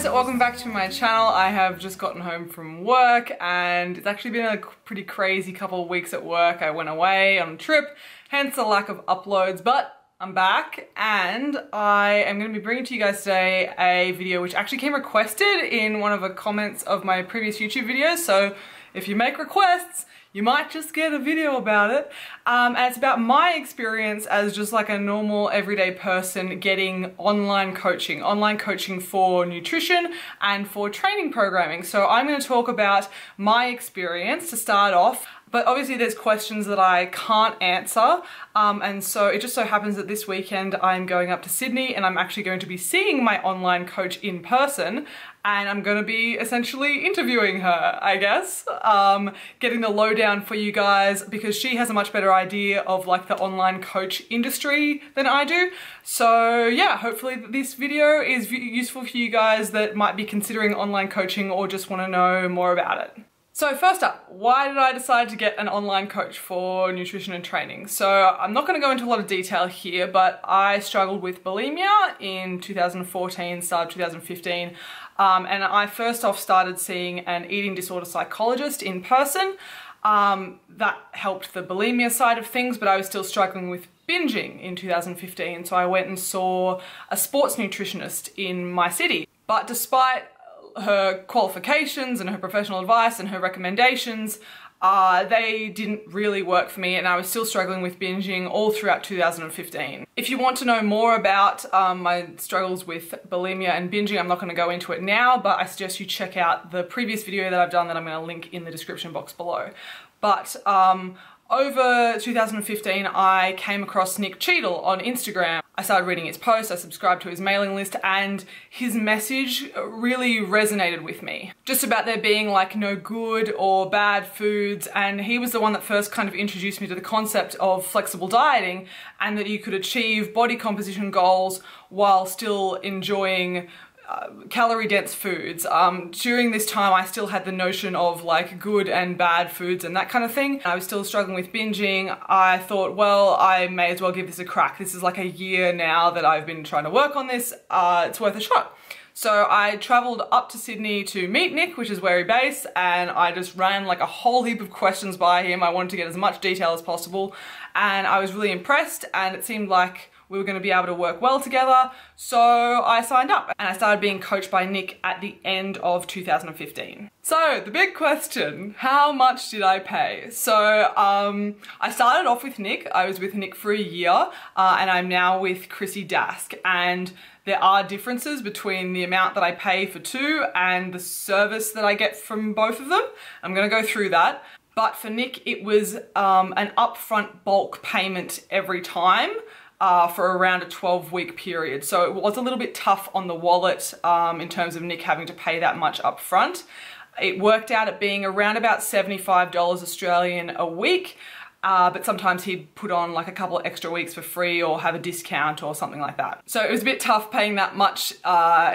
guys, welcome back to my channel. I have just gotten home from work and it's actually been a pretty crazy couple of weeks at work. I went away on a trip, hence the lack of uploads, but I'm back and I am going to be bringing to you guys today a video which actually came requested in one of the comments of my previous YouTube videos. So if you make requests, you might just get a video about it. And it's about my experience as just like a normal everyday person getting online coaching for nutrition and for training programming. So I'm going to talk about my experience to start off. But obviously there's questions that I can't answer. And so it just so happens that this weekend I'm going up to Sydney and I'm actually going to be seeing my online coach in person. And I'm going to be essentially interviewing her, I guess. Getting the lowdown for you guys because she has a much better idea of like the online coach industry than I do. So yeah, hopefully this video is useful for you guys that might be considering online coaching or just want to know more about it. So first up, why did I decide to get an online coach for nutrition and training? So I'm not going to go into a lot of detail here, but I struggled with bulimia in 2014, start of 2015. And I first off started seeing an eating disorder psychologist in person. That helped the bulimia side of things, but I was still struggling with binging in 2015. So I went and saw a sports nutritionist in my city. But despite her qualifications and her professional advice and her recommendations, they didn't really work for me and I was still struggling with binging all throughout 2015. If you want to know more about my struggles with bulimia and binging, I'm not going to go into it now, but I suggest you check out the previous video that I've done that I'm going to link in the description box below. But over 2015, I came across Nick Cheadle on Instagram. I started reading his posts, I subscribed to his mailing list, and his message really resonated with me. Just about there being like no good or bad foods, and he was the one that first kind of introduced me to the concept of flexible dieting and that you could achieve body composition goals while still enjoying calorie dense foods. During this time I still had the notion of like good and bad foods and that kind of thing. I was still struggling with binging. I thought, well, I may as well give this a crack. This is like a year now that I've been trying to work on this. It's worth a shot. So I traveled up to Sydney to meet Nick, which is where he based, and I just ran like a whole heap of questions by him. I wanted to get as much detail as possible and I was really impressed and it seemed like we were going to be able to work well together, so I signed up and I started being coached by Nick at the end of 2015. So the big question, how much did I pay? So I started off with Nick. I was with Nick for a year and I'm now with Chrissy and there are differences between the amount that I pay for two and the service that I get from both of them. I'm going to go through that. But for Nick, it was an upfront bulk payment every time. For around a 12-week period. So it was a little bit tough on the wallet in terms of Nick having to pay that much up front. It worked out at being around about $75 Australian a week, but sometimes he'd put on like a couple of extra weeks for free or have a discount or something like that. So it was a bit tough paying that much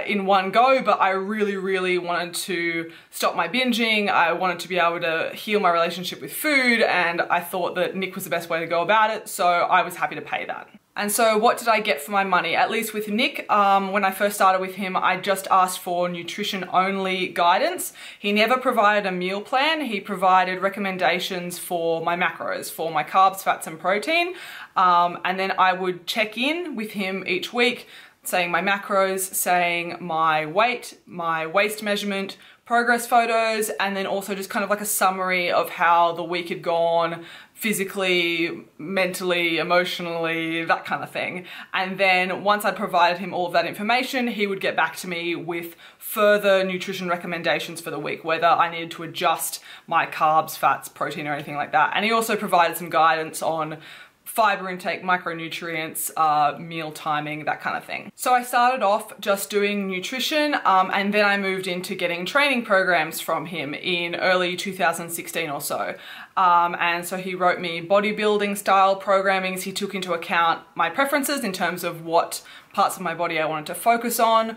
in one go, but I really wanted to stop my binging. I wanted to be able to heal my relationship with food, and I thought that Nick was the best way to go about it, so I was happy to pay that. And so what did I get for my money? At least with Nick, when I first started with him, I just asked for nutrition only guidance. He never provided a meal plan. He provided recommendations for my macros, for my carbs, fats, and protein. And then I would check in with him each week, saying my macros, saying my weight, my waist measurement, progress photos, and then also just kind of like a summary of how the week had gone, physically, mentally, emotionally, that kind of thing. And then once I'd provided him all of that information, he would get back to me with further nutrition recommendations for the week, whether I needed to adjust my carbs, fats, protein, or anything like that. And he also provided some guidance on fiber intake, micronutrients, meal timing, that kind of thing. So I started off just doing nutrition and then I moved into getting training programs from him in early 2016 or so. And so he wrote me bodybuilding style programming. He took into account my preferences in terms of what parts of my body I wanted to focus on.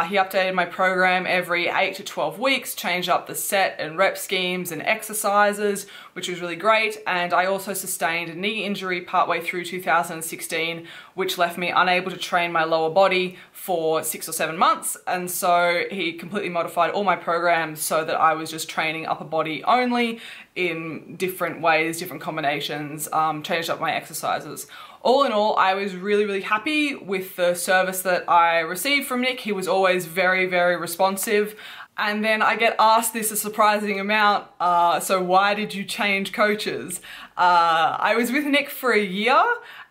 He updated my program every 8 to 12 weeks, changed up the set and rep schemes and exercises, which was really great. And I also sustained a knee injury partway through 2016, which left me unable to train my lower body for 6 or 7 months. And so he completely modified all my programs so that I was just training upper body only in different ways, different combinations, changed up my exercises. All in all, I was really, really happy with the service that I received from Nick. He was always very, very responsive. And then I get asked this a surprising amount, so why did you change coaches? I was with Nick for a year,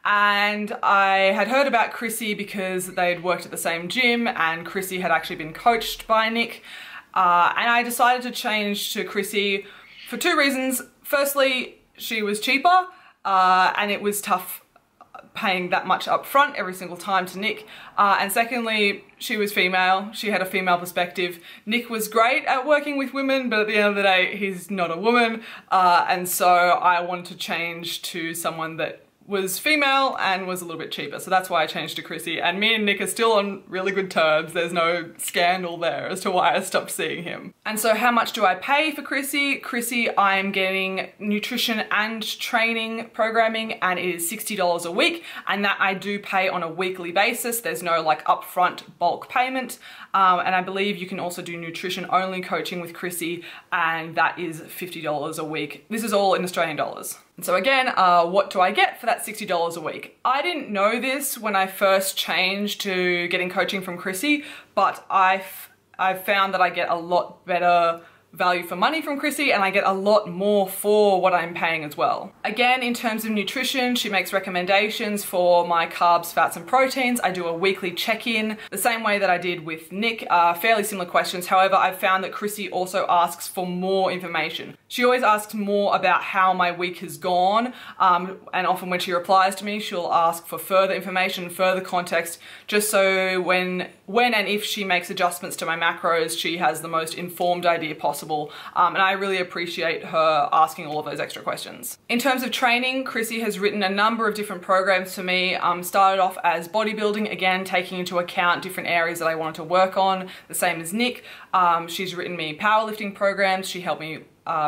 and I had heard about Chrissy because they'd worked at the same gym, and Chrissy had actually been coached by Nick. And I decided to change to Chrissy for 2 reasons. Firstly, she was cheaper, and it was tough paying that much up front every single time to Nick. And secondly, she was female. She had a female perspective. Nick was great at working with women, but at the end of the day, he's not a woman. And so I wanted to change to someone that was female and was a little bit cheaper. So that's why I changed to Chrissy. And me and Nick are still on really good terms. There's no scandal there as to why I stopped seeing him. And so how much do I pay for Chrissy? Chrissy, I'm getting nutrition and training programming, and it is $60 a week. And that I do pay on a weekly basis. There's no like upfront bulk payment. And I believe you can also do nutrition only coaching with Chrissy, and that is $50 a week. This is all in Australian dollars. And so again, what do I get for that $60 a week? I didn't know this when I first changed to getting coaching from Chrissy, but I've found that I get a lot better value for money from Chrissy, and I get a lot more for what I'm paying as well. Again, in terms of nutrition, she makes recommendations for my carbs, fats, and proteins. I do a weekly check-in, the same way that I did with Nick, fairly similar questions. However, I've found that Chrissy also asks for more information. She always asks more about how my week has gone, and often when she replies to me, she'll ask for further information, further context, just so when and if she makes adjustments to my macros, she has the most informed idea possible. And I really appreciate her asking all of those extra questions. In terms of training, Chrissy has written a number of different programs for me. Started off as bodybuilding, again, taking into account different areas that I wanted to work on, the same as Nick. She's written me powerlifting programs. She helped me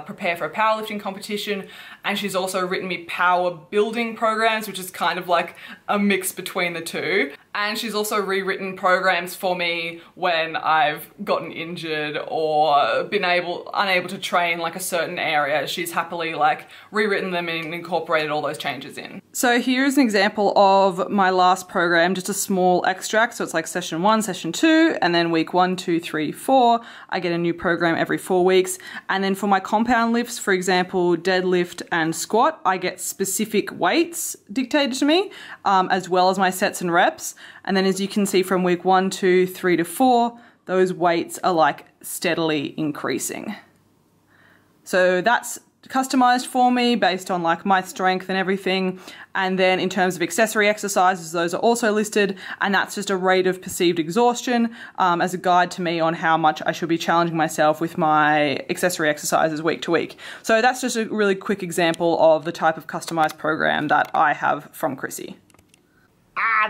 prepare for a powerlifting competition, and she's also written me power building programs, which is kind of like a mix between the two. And she's also rewritten programs for me when I've gotten injured or been unable to train like a certain area. She's happily like rewritten them and incorporated all those changes in. So here's an example of my last program, just a small extract. So it's like session 1, session 2, and then week 1, 2, 3, 4. I get a new program every 4 weeks. And then for my compound lifts, for example, deadlift and squat, I get specific weights dictated to me, as well as my sets and reps. And then as you can see from week 1, 2, 3 to 4, those weights are like steadily increasing. So that's customized for me based on like my strength and everything. And then in terms of accessory exercises, those are also listed, and that's just a rate of perceived exhaustion as a guide to me on how much I should be challenging myself with my accessory exercises week to week. So that's just a really quick example of the type of customized program that I have from Chrissy.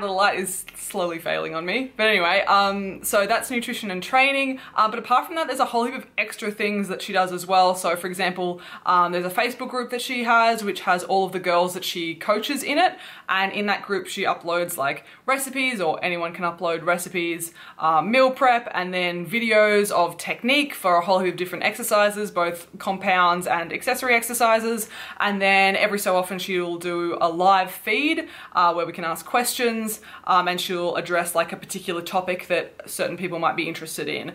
The light is slowly failing on me. But anyway, so that's nutrition and training. But apart from that, there's a whole heap of extra things that she does as well. So for example, there's a Facebook group that she has, which has all of the girls that she coaches in it. And in that group, she uploads like recipes, or anyone can upload recipes, meal prep, and then videos of technique for a whole heap of different exercises, both compounds and accessory exercises. And then every so often she'll do a live feed where we can ask questions, and she'll address like a particular topic that certain people might be interested in.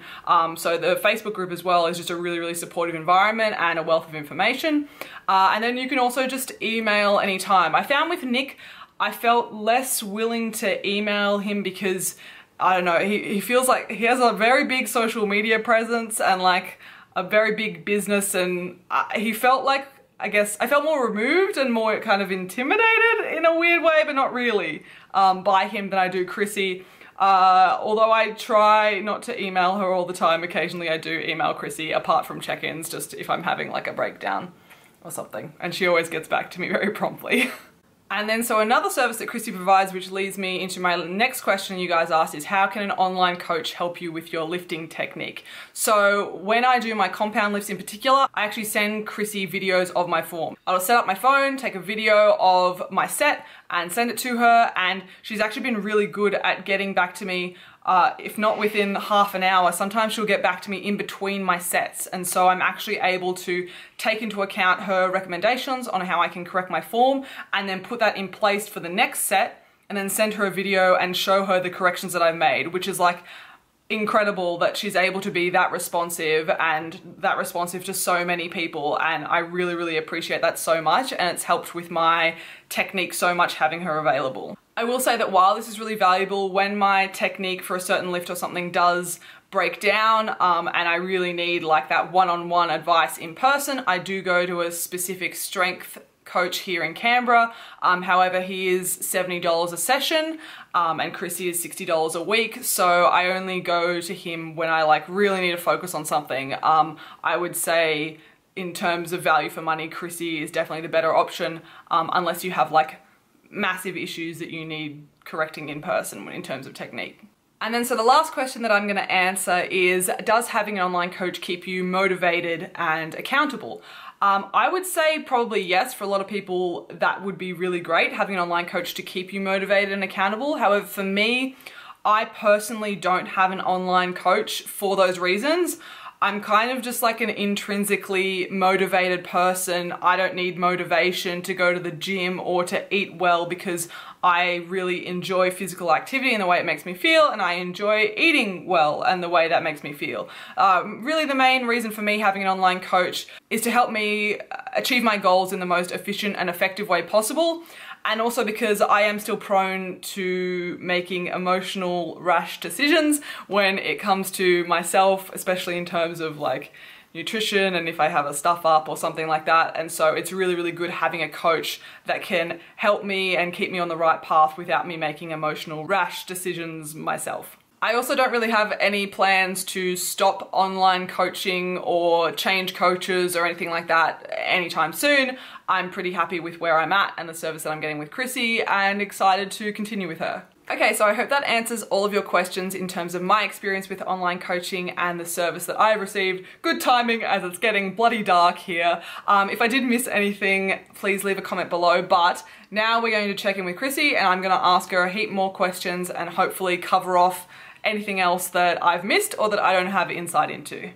So the Facebook group as well is just a really, really supportive environment and a wealth of information. And then you can also just email anytime. I found with Nick, I felt less willing to email him because, I don't know, he feels like he has a very big social media presence and like a very big business, and he felt like, I guess, I felt more removed and more kind of intimidated in a weird way, but not really, by him than I do Chrissy. Although I try not to email her all the time, occasionally I do email Chrissy apart from check-ins, just if I'm having like a breakdown or something. And she always gets back to me very promptly. And then so another service that Chrissy provides, which leads me into my next question you guys asked, is how can an online coach help you with your lifting technique? So when I do my compound lifts in particular, I actually send Chrissy videos of my form. I'll set up my phone, take a video of my set and send it to her, and she's actually been really good at getting back to me. If not within half an hour, sometimes she'll get back to me in between my sets. And so I'm actually able to take into account her recommendations on how I can correct my form and then put that in place for the next set and then send her a video and show her the corrections that I've made, which is like incredible that she's able to be that responsive and that responsive to so many people. And I really, really appreciate that so much. And it's helped with my technique so much having her available. I will say that while this is really valuable, when my technique for a certain lift or something does break down and I really need like that one-on-one advice in person, I do go to a specific strength coach here in Canberra. However, he is $70 a session and Chrissy is $60 a week. So I only go to him when I like really need to focus on something. I would say in terms of value for money, Chrissy is definitely the better option unless you have like massive issues that you need correcting in person in terms of technique. And then so the last question that I'm going to answer is, does having an online coach keep you motivated and accountable? I would say probably yes. For a lot of people that would be really great, having an online coach to keep you motivated and accountable. However, for me, I personally don't have an online coach for those reasons. I'm kind of just like an intrinsically motivated person. I don't need motivation to go to the gym or to eat well because I really enjoy physical activity and the way it makes me feel, and I enjoy eating well and the way that makes me feel. Really the main reason for me having an online coach is to help me achieve my goals in the most efficient and effective way possible. And also because I am still prone to making emotional, rash decisions when it comes to myself, especially in terms of like nutrition and if I have a stuff up or something like that. And so it's really, really good having a coach that can help me and keep me on the right path without me making emotional, rash decisions myself. I also don't really have any plans to stop online coaching or change coaches or anything like that anytime soon. I'm pretty happy with where I'm at and the service that I'm getting with Chrissy and excited to continue with her. Okay, so I hope that answers all of your questions in terms of my experience with online coaching and the service that I've received. Good timing as it's getting bloody dark here. If I did miss anything, please leave a comment below, but now we're going to check in with Chrissy and I'm gonna ask her a heap more questions and hopefully cover off anything else that I've missed or that I don't have insight into.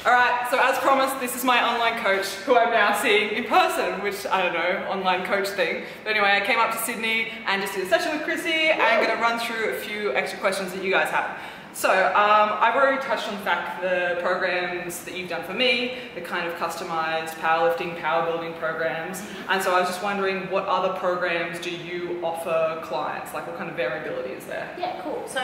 Alright, so as promised, this is my online coach who I'm now seeing in person, which, I don't know, online coach thing. But anyway, I came up to Sydney and just did a session with Chrissy and I'm going to run through a few extra questions that you guys have. So, I've already touched on the fact the programs that you've done for me, the kind of customized powerlifting, power building programs. And so I was just wondering, what other programs do you offer clients? Like what kind of variability is there? Yeah, cool. So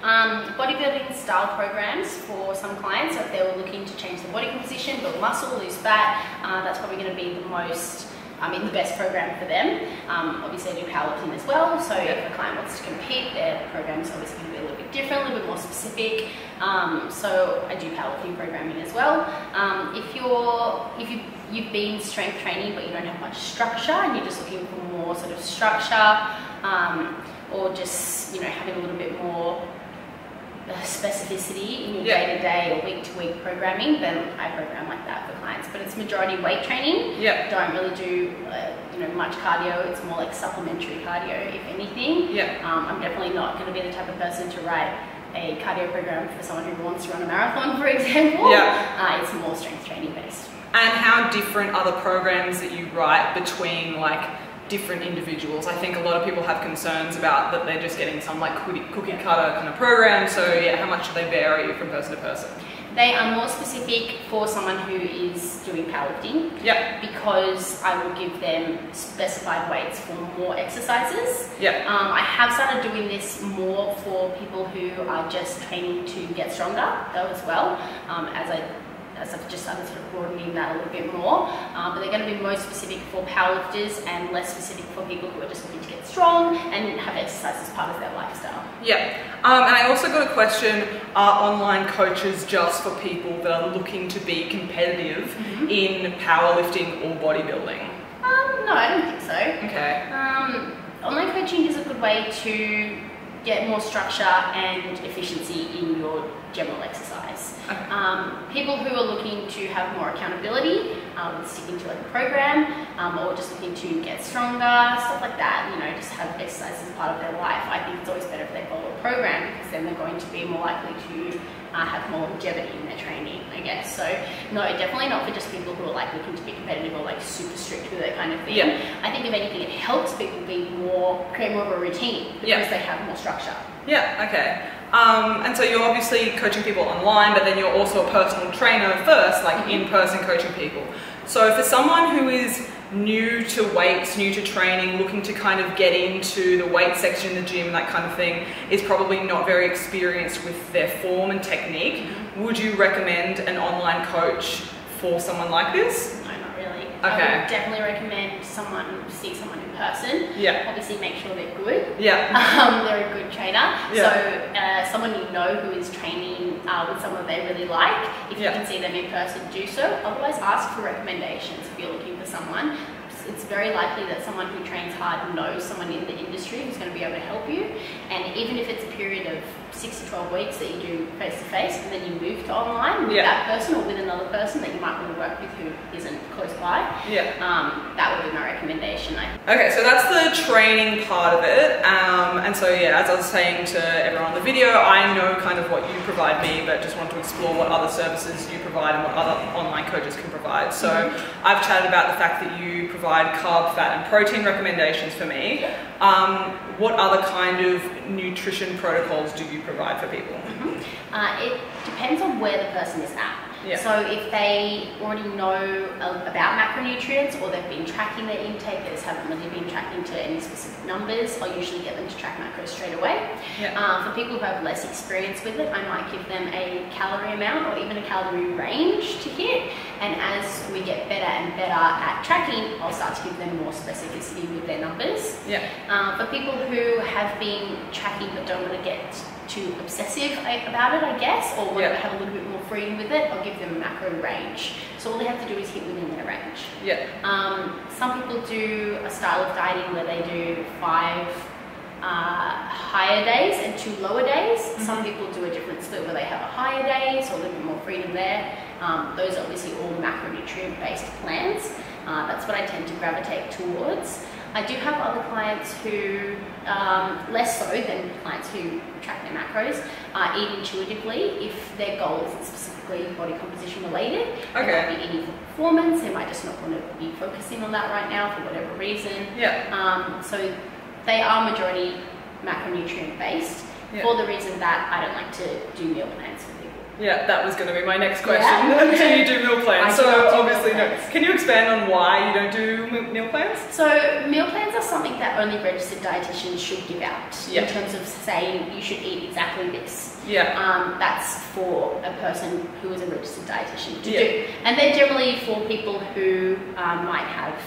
bodybuilding style programs for some clients, so if they were looking to change the body composition, build muscle, lose fat, that's probably going to be the most, the best program for them. Obviously I do powerlifting as well, so if a client wants to compete, their program's obviously going to be a little bit different, a little bit more specific. So I do powerlifting programming as well. If you've been strength training but you don't have much structure and you're just looking for more sort of structure, or just having a little bit more specificity in your day-to-day or week-to-week programming, then I program like that for clients. But it's majority weight training. Don't really do much cardio. It's more like supplementary cardio, if anything. I'm definitely not going to be the type of person to write a cardio program for someone who wants to run a marathon, for example. It's more strength training based. And how different are the programs that you write between like different individuals? I think a lot of people have concerns about that they're just getting some like cookie cutter kind of program. So yeah, how much do they vary from person to person? They are more specific for someone who is doing powerlifting. Because I will give them specified weights for more exercises. I have started doing this more for people who are just training to get stronger though as well, as I've just started sort of broadening that a little bit more. But they're going to be most specific for powerlifters and less specific for people who are just looking to get strong and have exercise as part of their lifestyle. And I also got a question, are online coaches just for people that are looking to be competitive in powerlifting or bodybuilding? No, I don't think so. Okay. Online coaching is a good way to get more structure and efficiency in your general exercise. Okay. People who are looking to have more accountability, sticking to like a program, or just looking to get stronger, stuff like that, you know, just have exercise as part of their life. I think it's always better if they follow a program, because then they're going to be more likely to have more longevity in their training, I guess. So no, definitely not for just people who are like looking to be competitive or like super strict with that kind of thing. Yeah. I think if anything, it helps people create more of a routine, because they have more structure. Yeah, okay. And so you're obviously coaching people online, but then you're also a personal trainer first, like in-person coaching people. So for someone who is new to weights, new to training, looking to kind of get into the weight section in the gym, that kind of thing, is probably not very experienced with their form and technique, would you recommend an online coach for someone like this? No, not really. Okay. I would definitely recommend see someone in person. Yeah. Obviously make sure they're good. Yeah. They're a good trainer. Yeah. So someone you know who is training with someone they really like, if you can see them in person, do so. Otherwise, ask for recommendations if you're looking for someone. It's very likely that someone who trains hard knows someone in the industry who's going to be able to help you. And even if it's a period of 6 to 12 weeks that you do face-to-face, and then you move to online with that person or with another person that you might want to work with who isn't close by, that would be my recommendation. Okay, so that's the training part of it. And so yeah, as I was saying to everyone on the video, I know kind of what you provide me, but just want to explore what other services you provide and what other online coaches can provide. So I've chatted about the fact that you provide carb, fat and protein recommendations for me. What other kind of nutrition protocols do you provide for people? It depends on where the person is at. Yeah. So if they already know about macronutrients, or they've been tracking their intake, they just haven't really been tracking to any specific numbers, I'll usually get them to track macros straight away. Yeah. For people who have less experience with it, I might give them a calorie amount or even a calorie range to hit. And as we get better and better at tracking, I'll start to give them more specificity with their numbers. Yeah. For people who have been tracking but don't want to get too obsessive about it, I guess, or want to have a little bit more freedom with it, I'll give them a macro range. So all they have to do is hit within their range. Yeah. Some people do a style of dieting where they do 5 higher days and 2 lower days. Some people do a different split where they have a higher day, so a little bit more freedom there. Those are obviously all macronutrient based plans. That's what I tend to gravitate towards. I do have other clients who, less so than clients who track their macros, eat intuitively if their goal isn't specifically body composition related. They might be eating for performance, they might just not want to be focusing on that right now for whatever reason. So they are majority macronutrient based for the reason that I don't like to do meal plans for people. Yeah, that was going to be my next question. Do you do meal plans? So obviously no. Can you expand on why you don't do meal plans? So meal plans are something that only registered dietitians should give out in terms of saying you should eat exactly this. That's for a person who is a registered dietitian to do. And they're generally for people who might have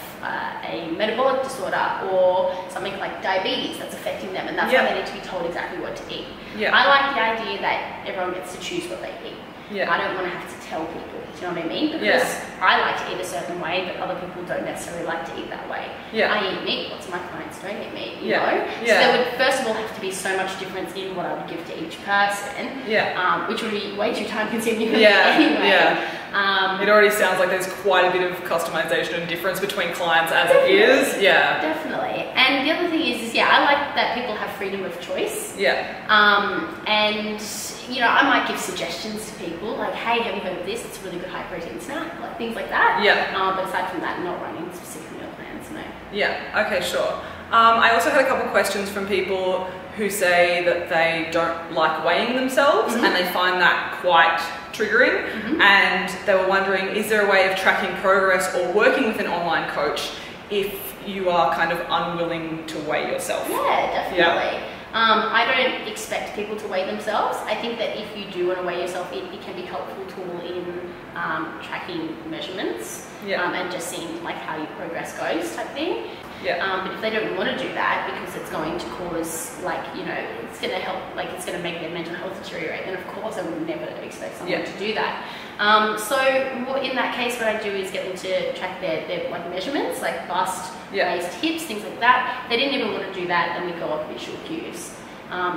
a metabolic disorder or something like diabetes that's affecting them, and that's why they need to be told exactly what to eat. I like the idea that everyone gets to choose what they eat. I don't want to have to tell people, do you know what I mean? Because I like to eat a certain way, but other people don't necessarily like to eat that way. I eat meat, lots of my clients don't eat meat, you know? So there would first of all have to be so much difference in what I would give to each person, which would be way too time consuming anyway. It already sounds like there's quite a bit of customization and difference between clients as it is. Definitely. And the other thing is I like that people have freedom of choice. And you know, I might give suggestions to people like, hey, have you heard of this? It's a really good high protein snack, like things like that. But aside from that, not running specific meal plans, no. Okay, sure. I also had a couple questions from people who say that they don't like weighing themselves and they find that quite triggering, and they were wondering, is there a way of tracking progress or working with an online coach if you are kind of unwilling to weigh yourself? Definitely. I don't expect people to weigh themselves. I think that if you do want to weigh yourself, it can be a helpful tool in tracking measurements and just seeing like how your progress goes type thing. But if they don't want to do that because it's going to cause, like, you know, it's going to help, like, it's going to make their mental health deteriorate, then of course I would never expect someone to do that. So in that case, what I do is get them to track their like measurements, like bust, waist, hips, things like that. They didn't even want to do that, then we go off visual cues.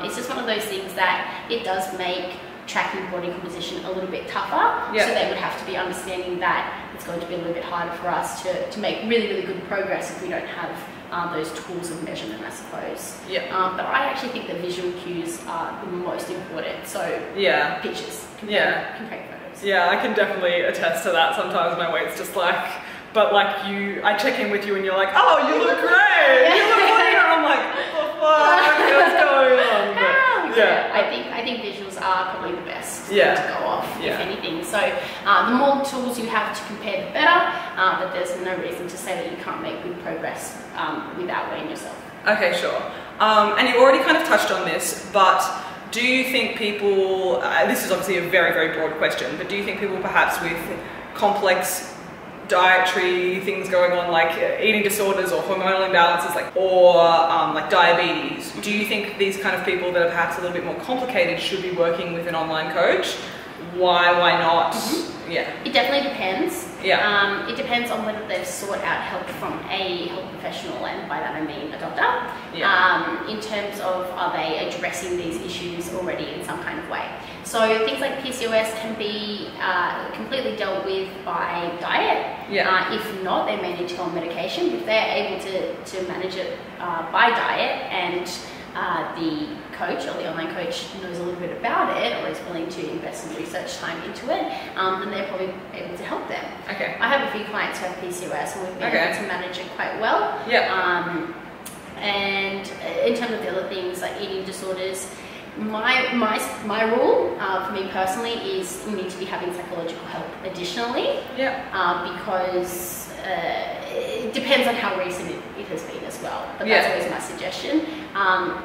It's just one of those things that it does make tracking body composition a little bit tougher. So they would have to be understanding that it's going to be a little bit harder for us to make really, really good progress if we don't have those tools of measurement, I suppose. But I actually think the visual cues are the most important. So pictures, compare photos. Yeah, I can definitely attest to that. Sometimes my weight's just like, but like I check in with you and you're like, oh, you look great, you look great. I'm like, what the fuck, what's going on? But, I think visuals are probably the best to go off, if anything. So the more tools you have to compare, the better. But there's no reason to say that you can't make good progress without weighing yourself. Okay, sure. And you already kind of touched on this, but do you think people, this is obviously a very, very broad question, but do you think people perhaps with complex dietary things going on, like eating disorders or hormonal imbalances, like diabetes, do you think these kind of people that are perhaps a little bit more complicated should be working with an online coach? Why not? It definitely depends. It depends on whether they've sought out help from a health professional, and by that I mean a doctor. In terms of, are they addressing these issues already in some kind of way? So things like PCOS can be completely dealt with by diet. If not, they may need to go on medication. If they're able to manage it by diet, and the coach or the online coach knows a little bit about it, or is willing to invest some research time into it, then they're probably able to help them. I have a few clients who have PCOS, and we've been able to manage it quite well. And in terms of the other things like eating disorders, my rule for me personally is you need to be having psychological help additionally, because it depends on how recent it has been as well, but that's always my suggestion.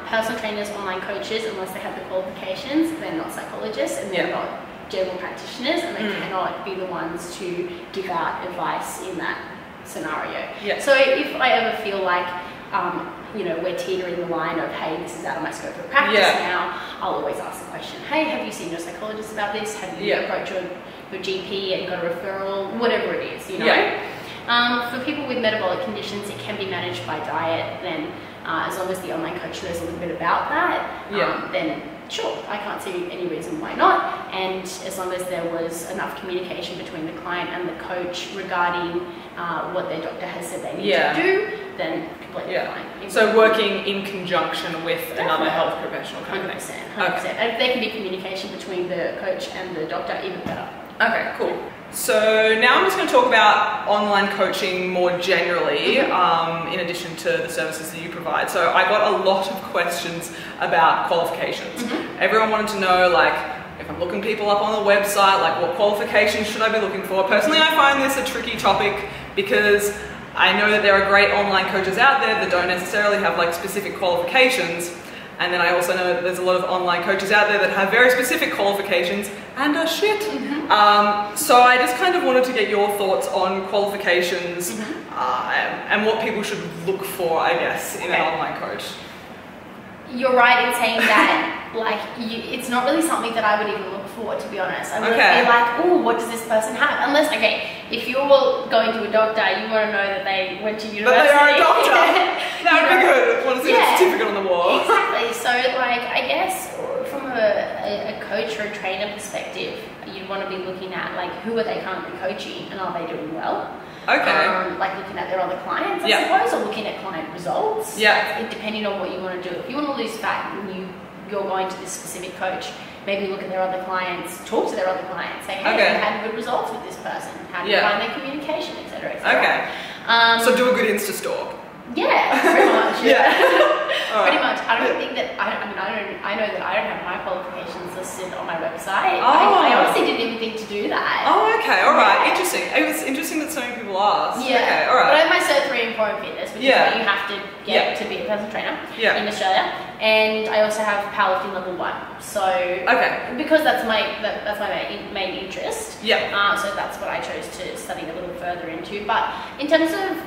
Personal trainers, online coaches, unless they have the qualifications, they're not psychologists, and they're not general practitioners, and they cannot be the ones to give out advice in that scenario. So if I ever feel like you know, we're teetering the line of, hey, this is out of my scope of practice now, I'll always ask the question, hey, have you seen your psychologist about this? Have you approached your GP and got a referral? Whatever it is, you know. For people with metabolic conditions, it can be managed by diet. Then as long as the online coach knows a little bit about that, then sure, I can't see any reason why not. And as long as there was enough communication between the client and the coach regarding what their doctor has said they need to do, then completely fine. So working in conjunction with another health professional kind of thing. 100%. And if there can be communication between the coach and the doctor, even better. Okay, cool. So now I'm just going to talk about online coaching more generally, in addition to the services that you provide. So I got a lot of questions about qualifications. Everyone wanted to know, like, if I'm looking people up on the website, like, what qualifications should I be looking for? Personally, I find this a tricky topic because I know that there are great online coaches out there that don't necessarily have like specific qualifications. And then I also know that there's a lot of online coaches out there that have very specific qualifications and are shit. So I just kind of wanted to get your thoughts on qualifications and what people should look for, I guess, in an online coach. You're right in saying that, like, it's not really something that I would even look for, to be honest. I wouldn't be like, oh, what does this person have? Unless, if you're going to a doctor, you want to know that they went to university. But they are a doctor. That would be good. I want to see a certificate on the wall. Exactly. So, like, I guess from a coach or a trainer perspective, you'd want to be looking at, like, who are they currently coaching and are they doing well? Like looking at their other clients, I suppose, or looking at client results. Depending on what you want to do. If you want to lose fat and you're going to this specific coach, maybe look at their other clients, talk to their other clients, say, hey, have you had good results with this person? How do you find their communication, etc. So do a good Insta stalk. Yeah, pretty much. Pretty much. I don't think that, I know that I don't have my qualifications listed on my website. I honestly didn't even think to do that. Okay, alright, interesting. It was interesting that so many people asked. Okay, alright. But I have my Cert 3 in Core and Fitness, which is what you have to get to be a personal trainer in Australia. And I also have powerlifting level 1. So, because that's my main interest. So that's what I chose to study a little further into. But in terms of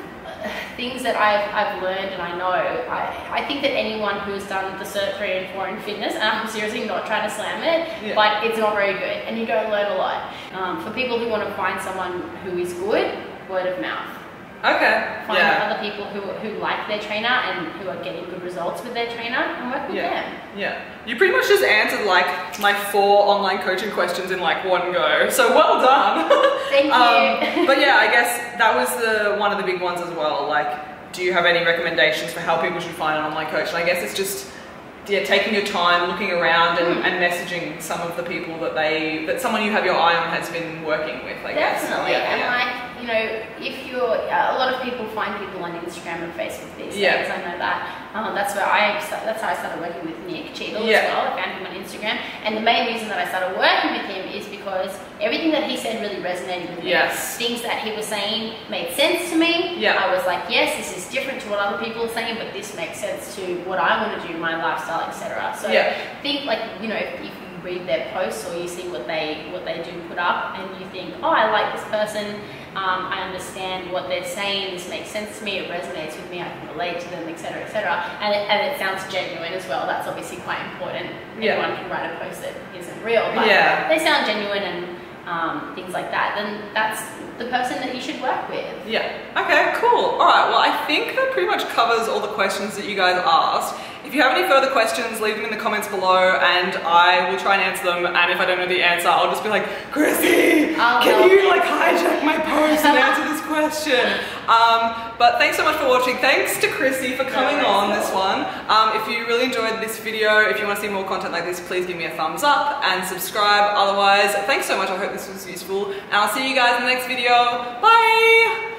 things that I've learned and I know, I think that anyone who's done the Cert 3 and 4 in fitness, and I'm seriously not trying to slam it, but it's not very good and you don't learn a lot. For people who want to find someone who is good, word of mouth. Okay. Find other people who like their trainer and who are getting good results with their trainer and work with them. Yeah. You pretty much just answered like my 4 online coaching questions in like one go. So well done. Thank you. But yeah, I guess that was one of the big ones as well. Like, do you have any recommendations for how people should find an online coach? And I guess it's just taking your time, looking around and messaging some of the people that someone you have your eye on has been working with, I guess. Definitely. Like, you know, if you're, a lot of people find people on Instagram and Facebook these days, I know that. That's how I started working with Nick Cheadle as well. I found him on Instagram. And the main reason that I started working with him is because everything that he said really resonated with me. Things that he was saying made sense to me. I was like, yes, this is different to what other people are saying, but this makes sense to what I want to do, my lifestyle, etc. So think like, you know, if you read their posts or you see what they do put up and you think, oh, I like this person, I understand what they're saying, this makes sense to me, it resonates with me, I can relate to them, etc., etc. And it sounds genuine as well. That's obviously quite important. Everyone can write a post that isn't real, but they sound genuine and things like that, then that's the person that you should work with. Okay, cool. Alright, well I think that pretty much covers all the questions that you guys asked. If you have any further questions, leave them in the comments below and I will try and answer them, and if I don't know the answer, I'll just be like, Chrissy, can you like hijack my post and answer this question? But thanks so much for watching. Thanks to Chrissy for coming on this one. If you really enjoyed this video, if you want to see more content like this, please give me a thumbs up and subscribe. Otherwise, thanks so much. I hope this was useful and I'll see you guys in the next video. Bye!